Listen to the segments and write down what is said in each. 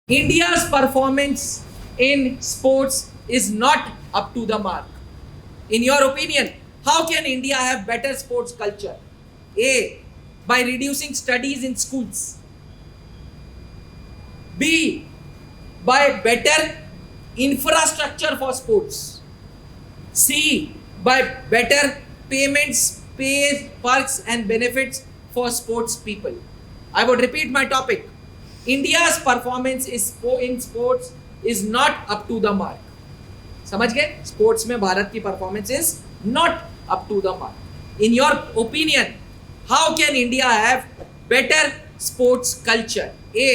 India's performance in sports is not up to the mark. In your opinion, how can India have better sports culture? A. By reducing studies in schools. B. By better infrastructure for sports. C. By better payments, pay, perks, and benefits for sports people. I would repeat my topic. India's performance in sports is not up to the mark. समझ गए? Sports में भारत की performance is not up to the mark. In your opinion, how can India have better sports culture? A.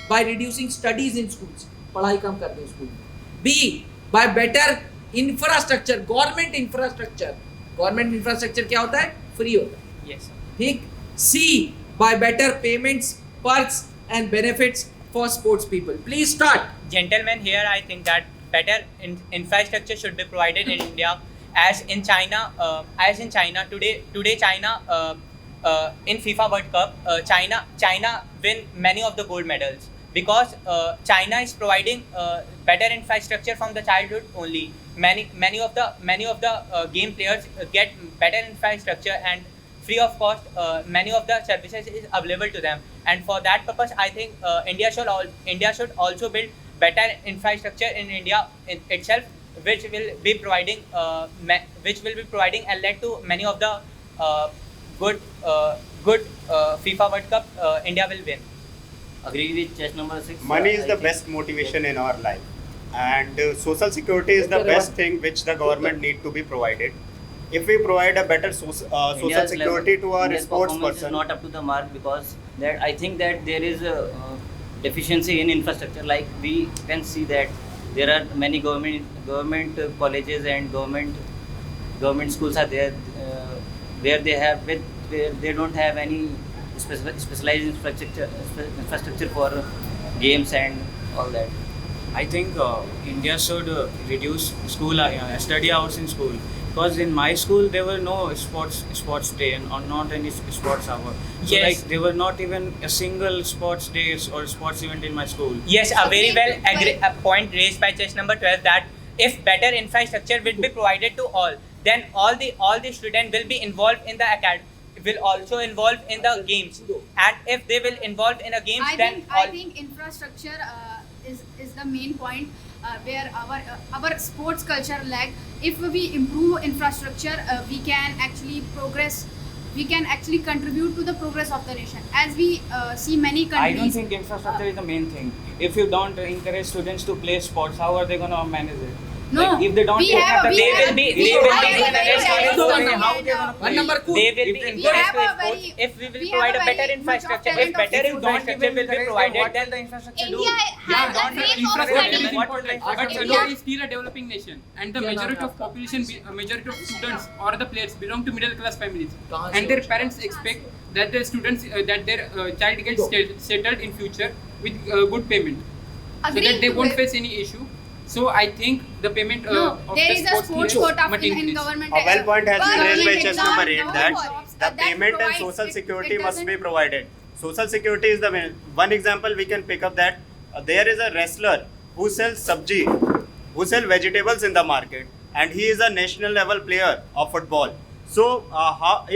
By reducing studies in schools, पढ़ाई कम कर दें school में. B. By better infrastructure, government infrastructure. Government infrastructure क्या होता है? Free होता है. यस. ठीक. C. By better payments, perks and benefits for sports people. Please start. Gentlemen, here I think that better infrastructure should be provided in India, as in China. Today China in FIFA World Cup, China win many of the gold medals because China is providing better infrastructure from the childhood only. Many of the game players get better infrastructure and free of cost. Many of the services is available to them, and for that purpose I think India should also build better infrastructure in India itself, which will be providing and led to many of the good FIFA World Cup India will win. Agree with just number 6. Money is the best motivation in our life, and social security is the best thing which the government need to be provided. If we provide a better social security to our sports person, is not up to the mark, because that I think that there is a deficiency in infrastructure. Like we can see that there are many government colleges and government schools are there where they don't have any specialized infrastructure for games and all that. I think India should reduce study hours in school. Because in my school there were no sports day or not any sports hour. So Yes. like there were not even a single sports day or sports event in my school. Yes, a very well a point raised by chess number 12, that if better infrastructure will be provided to all, then all the students will be involved in the will also involve in the games, and if they will involve in a games, I think infrastructure is the main point where our sports culture lag. If we improve infrastructure, we can actually progress. We can actually contribute to the progress of the nation. As we see many countries. I don't think infrastructure is the main thing. If you don't encourage students to play sports, how are they gonna manage it? No, like if they don't we have the they will be One number two. They will be We encouraged have to a sports very- if we will we provide have a a better very much of infrastructure. If talent of better people. infrastructure will be provided, what then will the infrastructure India do? has a great Infrastructure is opportunity. important, but India- India is still a developing nation, and the majority of population, majority of students or the players belong to middle class families, and their parents expect that their students, that their child gets settled in future with good payment, so Agreed that they to won't it. face any issue. So I think the payment No, of there the is a sports quota must in increase. government. a well point has been raised by government chess number 8 exam, that jobs, the that payment and provides- social security it must be doesn't- provided. Social security is the main. One example we can pick up that there is a wrestler who sells sabji, who sells vegetables in the market, and he is a national level player of football. So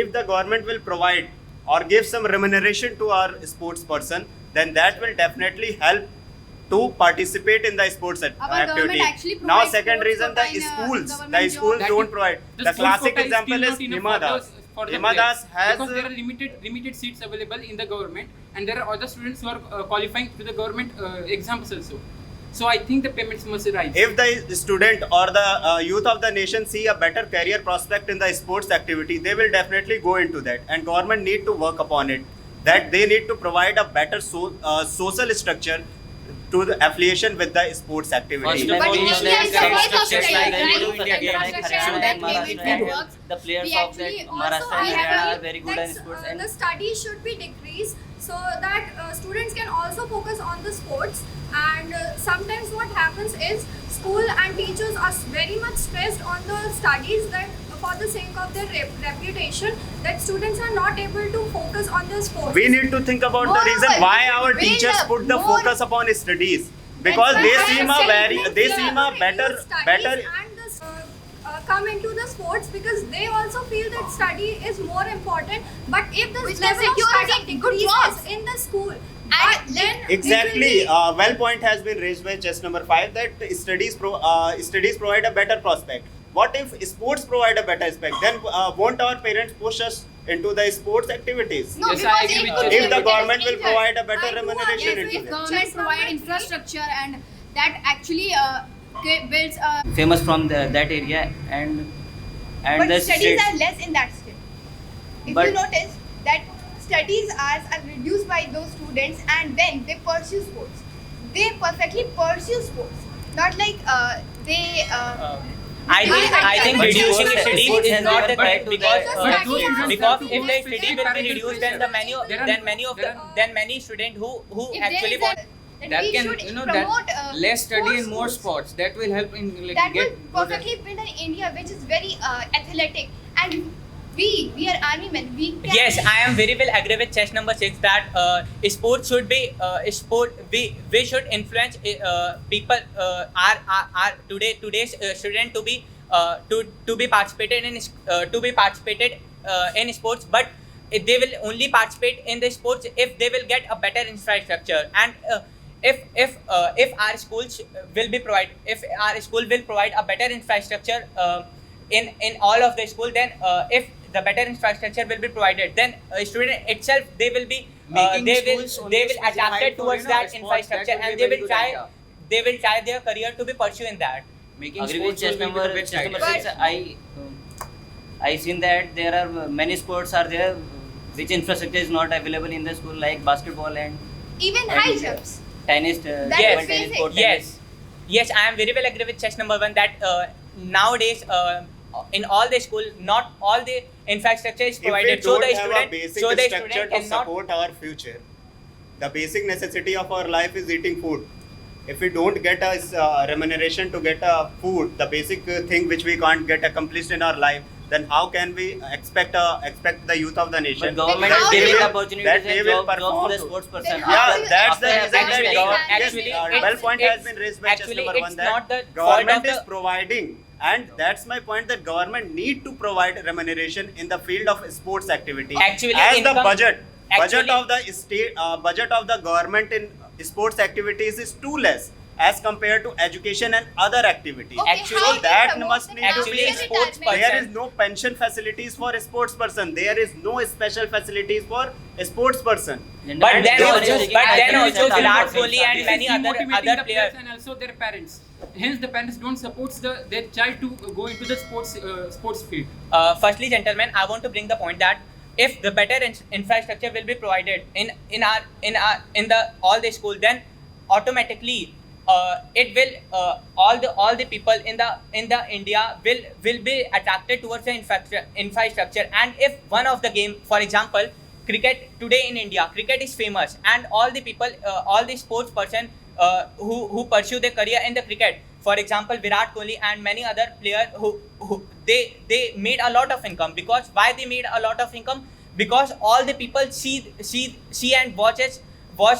if the government will provide or give some remuneration to our sports person, then that will definitely help to participate in the sports government activity. actually Now provides second sports reason, quota the in, schools government schools jobs. don't provide. The The school classic quota is example still is not enough Himadas. for the Himadas players, has because there are limited seats available in the government, and there are other students who are qualifying to the government exams also. So I think the payments must rise. if the student or the youth of the nation see a better career prospect in the sports activity, they will definitely go into that, and government need to work upon it, that they need to provide a better social structure to the affiliation with the sports activity. First of But all, India there is are the first infrastructures of like right? infrastructure Infrastructure that and that Maharashtra payment has. works. The players We of that actually Maharashtra also and have Haryana a- are very good in sports. And the studies should be decreased so that students can also focus on the sports. And sometimes what happens is school and teachers are very much stressed on the studies that for the sake of their reputation, that students are not able to focus on their sports. We need to think about the Moreover, reason why our we teachers have put the more- focus upon studies, because And they why seem I a am very saying they that seem they a use better studies and come into the sports because they also feel that study is more important. But if the Which level can of secure us study good jobs. decreases in the school, And then Exactly. it will Well point has been raised by chess number 5 that studies provide a better prospect. What if sports provide a better aspect? Then won't our parents push us into the sports activities? No, Yes, I because agree it with could you. be If the because government will injured. provide a better I do remuneration agree into If with it. government Chess provide number infrastructure and that actually builds famous from that area, and But the studies state. are less in that state. If But- you notice that studies hours are reduced by those students and then they pursue sports. They perfectly pursue sports. Not like they. I think But reducing sports- studies sports is has not never the tried to because that, But those students because have to if the go study straight will be parallel reduced, to then many students who if there actually is want. a That we can, should you know, promote, that less study and more sports. sports. That will help in like That will get good at- perfectly build an India which is very athletic, and we are army men. We can Yes, I am very well agree with chess number 6 that sport should be sport. We should influence people. Are today's student to be participated in sports, but they will only participate in the sports if they will get a better infrastructure and. If our schools will be provide if our school will provide a better infrastructure in all of the school, then if the better infrastructure will be provided, then student itself they will be Making they schools will only adapt specified it for, towards you know, that sports, infrastructure that will and be they very will good try idea. their career to be pursued in that. Making Agree with sports chess will be number, the best chess number idea. 6. I seen that there are many sports are there which infrastructure is not available in the school, like basketball and even high jumps. tennis. That Yes. is basic. court Yes, I am very well agree with chess number 1 that nowadays in all the school, not all the infrastructure is If we provided, so don't the have a student, basic so the structure student to cannot. support our future, the basic necessity of our life is eating food. If we don't get a remuneration to get a food, the basic thing which we can't get accomplished in our life, then how can we expect the youth of the nation But government that is they giving will- opportunities that they and will jobs to perform? the sports person. Then how Yeah, do you- that's the after reason that Actually- government, actually, well point has it's- been raised by chess actually, number 1 it's that not the fault government of is the- providing, and that's my point, that government need to provide remuneration in the field of sports activity. Actually, as the income- budget actually- of the state budget of the government in sports activities is too less as compared to education and other activities. Okay, Actually, how do you that promote must the need to Actually, be career sports retirement? there is person. no pension facilities for a sports person. There is no special facilities for a sports person. But And then government also, is but taking then actions also on Virat sports. Kohli and This many is other demotivating the players. and also their parents. Hence, the parents don't support their child to go into the sports field. Firstly, gentlemen, I want to bring the point that if the better infrastructure will be provided in the all the school, then automatically it will all the people in the India will be attracted towards the infrastructure. And if one of the game, for example, cricket today in India, cricket is famous, and all the people, all the sports person who pursue their career in the cricket, for example, Virat Kohli and many other players who they made a lot of income. Because why they made a lot of income? Because all the people see and watch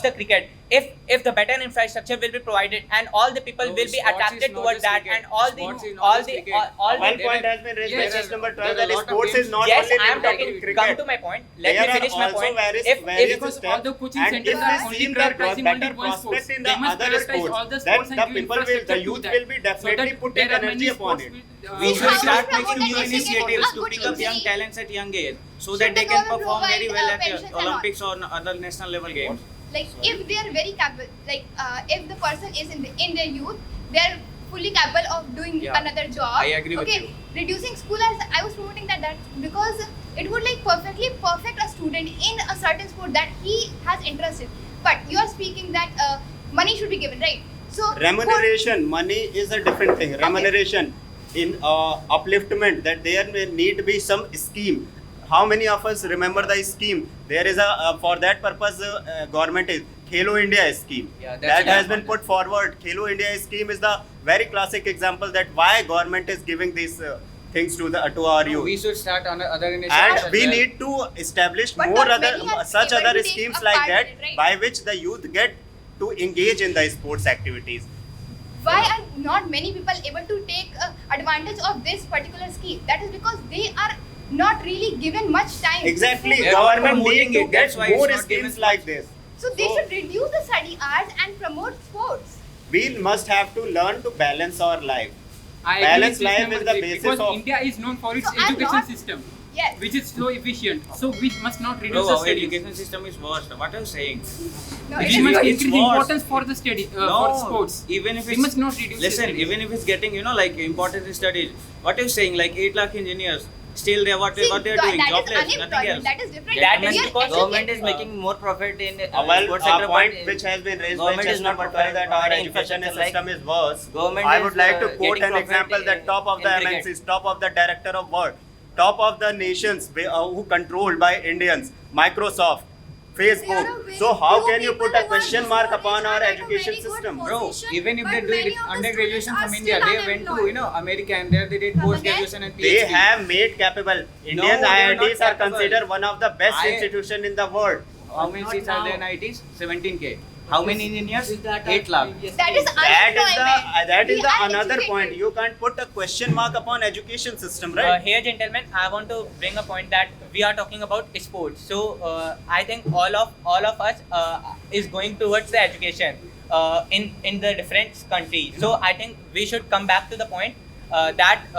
the cricket. If the better infrastructure will be provided and all the people No, will be sports attracted is not towards just that, cricket. and all Sports is the not all just the cricket. all One the point has been raised by Yes, chess number there are 12 a that lot of sports games. is not yes, only I am limited talking. to Come cricket. to my point. Let There me are finish my also point. various Because steps, all the coaching and centers if are we only see the prioritizing better only one sport. prospect in They the must other prioritize all the sports, then sports and the give people will, infrastructure the to youth that. will be So definitely that putting there are energy many upon sports it. will, We should How start to making promote new that initiatives a to good pick up young injury? talents at young age, so Should that the they can government perform very provide, well at pensions and all? Olympics or other national level games. Like if they are very capable, like if the person is in their youth, they are fully capable of doing Yeah. another job. I agree with okay, you. reducing school hours, I was promoting that because it would like perfectly perfect a student in a certain sport that he has interest in. But you are speaking that money should be given, right? So Remuneration, money is a different thing. Remuneration in upliftment, that there may need to be some scheme. How many of us remember the scheme? There is a for that purpose government is Khelo India scheme. Yeah, that's that has important. been put forward. Khelo India scheme is the very classic example that why government is giving these things to our youth. We should start on other initiatives. And we need to establish But more not other many are such able other to take schemes a like part in that, it, right? by which the youth get to engage in the sports activities. Why are not many people able to take advantage of this particular scheme? That is because they are not really given much time. Exactly, They are government promoting need to it, that's get why it's more not schemes given like much. this. So they should reduce the study hours and promote sports. We must have to learn to balance our life. I Balanced agree with this life is number the three, basis because of- India is known for its So I'm education not- system, Yes. which is so efficient. So we must not reduce Bro, the our studies. education system is worst. What are you saying? No, We it is must not. it's increase worse. importance for the study for sports. Even if We it's, must not reduce. listen, the studies. even if it's getting, you know, like important studies, what are you saying? Like 8 lakh engineers, still they what they are doing? that is Jobless, nothing unemployment. else. That is different. That We is are because government is educated. making more profit in Well, sports a sector, point but which has been raised by government is chess not number 12 that our providing education infrastructure system is worse. Government I is, would like to quote getting an profit example that top of the in cricket. MNCs, top of the director of world, top of the nations who controlled by Indians, Microsoft, There are Facebook. very So how few can you people put a who are question mark so upon rich our and at a education very good system? Bro, position, even if but they many did of the undergraduation students from are India, still they went to, unemployed. you know, America, and there they did Come post again? graduation and PhD. They have made capable. Indian they are not IITs are capable. considered one of the best I- institutions in the world. How many Not seats are there in now. IITs? 17K. How many engineers? Is that 8 lakh. That is That is unemployment. that is We the are another educated. point. You can't put a question mark upon education system, right? Here, gentlemen, I want to bring a point that we are talking about sports. So I think all of us is going towards the education in the different countries. So I think we should come back to the point that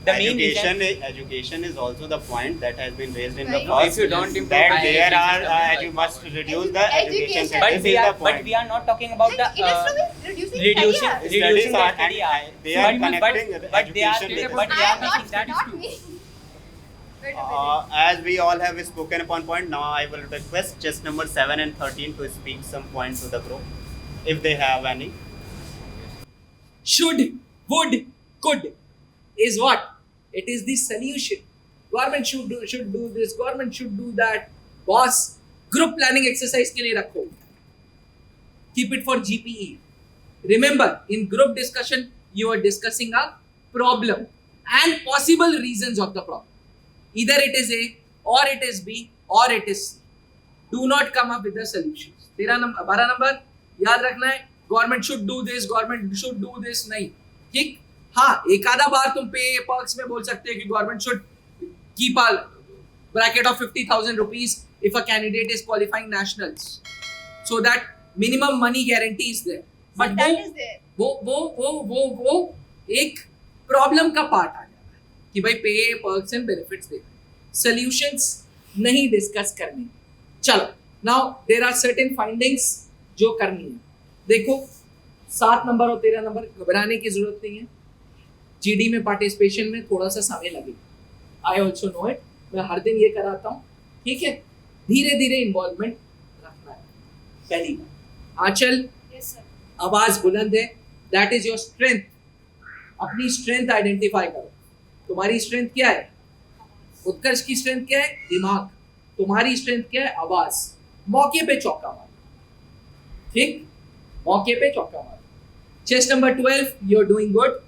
the main reason. Education is also the point that has been raised in the Right. past. If you don't improve that higher there education, are like you must reduce the education. Education. But This we is are the point. not talking about Like, the it is to be reducing reducing study hours. Studies reducing the are- study and hours. they are But- connecting but they are education with but it. they I are am not, making that not me. Wait a minute. As we all have spoken upon point, now I will request chess number 7 and 13 to speak some point to the group, if they have any. Should, would, could is what? It is the solution. Government should do this, government should do that. Boss, group planning exercise के लिए रखो. Keep it for GPE. Remember, in group discussion, you are discussing a problem and possible reasons of the problem. Either it is A, or it is B, or it is C. Do not come up with the solutions. 12 number याद रखना है. Government should do this, government should do this. नहीं, ठीक? हाँ, एक आधा बार तुम पे पर्क्स में बोल सकते हो कि government should keep a bracket of 50,000 rupees if a candidate is qualifying nationals so that minimum money guarantee is there but That is there. वो एक प्रॉब्लम का पार्ट आ जाता है कि भाई पे पर्क्स एंड बेनिफिट्स दे सॉल्यूशंस नहीं डिस्कस करनी. चलो now there are certain findings जो करनी है. देखो 7 नंबर और 13 नंबर घबराने की जरूरत नहीं है. जीडी में पार्टिसिपेशन में थोड़ा सा समय लगेगा. I also know it. मैं हर दिन ये कराता हूँ. ठीक है, धीरे धीरे इन्वॉल्वमेंट रखना है. पहली बात, आंचल Yes, sir. आवाज बुलंद है. That is your strength. अपनी स्ट्रेंथ आइडेंटिफाई करो. तुम्हारी स्ट्रेंथ क्या है? उत्कर्ष की स्ट्रेंथ क्या है? दिमाग. तुम्हारी स्ट्रेंथ क्या है? आवाज. मौके पे चौका मारो. ठीक, मौके पे चौका मारो. Chase number 12, you are doing good.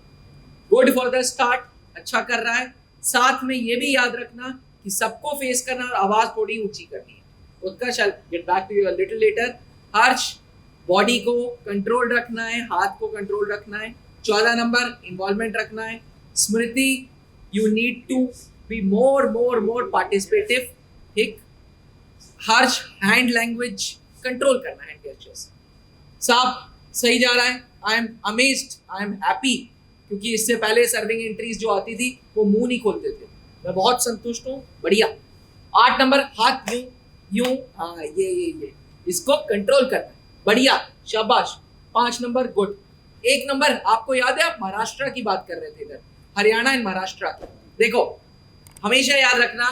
Good for the start. अच्छा कर रहा है. साथ में ये भी याद रखना कि सबको फेस करना और आवाज थोड़ी ऊंची करनी है. Utkarsh, I get back to you a little later. Harsh, body को कंट्रोल रखना है, हाथ को कंट्रोल रखना है. 14 नंबर, इन्वॉल्वमेंट रखना है. Smriti, you need to be more participative. ठीक. हर्ष, हैंड लैंग्वेज कंट्रोल करना है, जेस्चर्स. साहब सही जा रहा है. I am amazed, I am happy, क्योंकि इससे पहले सर्विंग एंट्रीज जो आती थी वो मुंह नहीं खोलते थे. मैं बहुत संतुष्ट हूँ. बढ़िया. 8 नंबर, हाथ यूं, हाँ ये इसको कंट्रोल करना है. बढ़िया, शाबाश. 5 नंबर, गुड. 1 नंबर, आपको याद है आप महाराष्ट्र की बात कर रहे थे इधर, हरियाणा एंड महाराष्ट्र. देखो हमेशा याद रखना,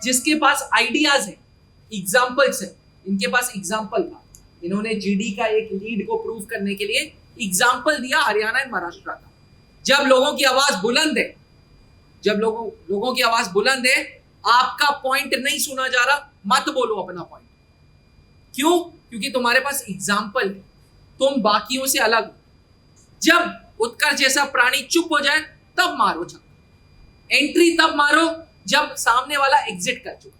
जिसके पास आइडियाज है, एग्जाम्पल्स है. इनके पास एग्जाम्पल था. इन्होंने जीडी का एक लीड को प्रूव करने के लिए एग्जाम्पल दिया हरियाणा एंड महाराष्ट्र का. जब लोगों की आवाज बुलंद है, जब लोगों की आवाज बुलंद है, आपका पॉइंट नहीं सुना जा रहा, मत बोलो अपना पॉइंट. क्यों? क्योंकि तुम्हारे पास एग्जाम्पल है. तुम बाकियों से अलग हो. जब उत्कर्ष जैसा प्राणी चुप हो जाए तब मारो छक्का। एंट्री तब मारो जब सामने वाला एग्जिट कर चुका।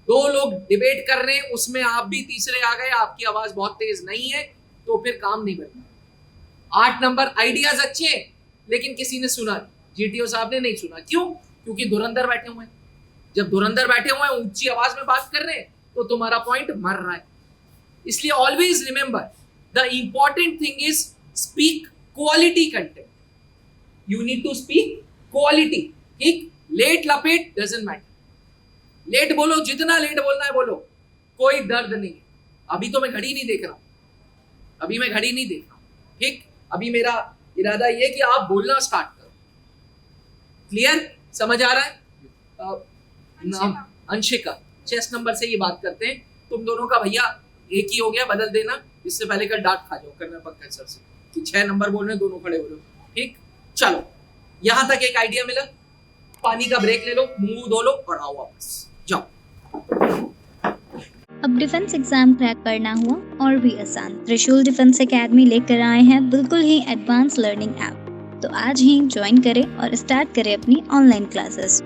दो लोग डिबेट कर रहे हैं, उसमें आप भी तीसरे आ गए, आपकी आवाज बहुत तेज नहीं है, तो फिर काम नहीं बनता। 8 नंबर आइडियाज अच्छे हैं, लेकिन किसी ने सुना नहीं, जीटीओ साहब ने नहीं सुना। क्यों? क्योंकि धुरंधर बैठे हुए हैं। जब धुरंधर बैठे हुए हैं, ऊंची आवाज में बात कर रहे हैं, तो तुम्हारा पॉइंट मर रहा है। इसलिए always remember the important thing is speak quality content. You need to speak quality. ठीक, लेट लपेट डजंट मैटर। लेट बोलो, जितना लेट बोलना है बोलो, कोई दर्द नहीं है। अभी तो मैं घड़ी नहीं देख रहा हूं, अभी मैं घड़ी नहीं देख रहा हूं। ठीक, अभी मेरा इरादा ये कि आप बोलना स्टार्ट करो। क्लियर? समझ आ रहा है? नाम अंशिका, चेस नंबर से ये बात करते हैं। तुम दोनों का भैया एक ही हो गया, बदल देना, इससे पहले कल डांट खा जाओ करना पंकज सर से कि 6 नंबर बोल रहे हैं, दोनों खड़े हो रहे हो। ठीक, चलो यहां तक एक आइडिया मिला। पानी का ब्रेक ले लो, मुंह धो लो और आओ वापस, जाओ। अब डिफेंस एग्जाम क्रैक करना हुआ और भी आसान। त्रिशूल डिफेंस एकेडमी लेकर आए हैं बिल्कुल ही एडवांस लर्निंग ऐप। तो आज ही ज्वाइन करें और स्टार्ट करें अपनी ऑनलाइन क्लासेस।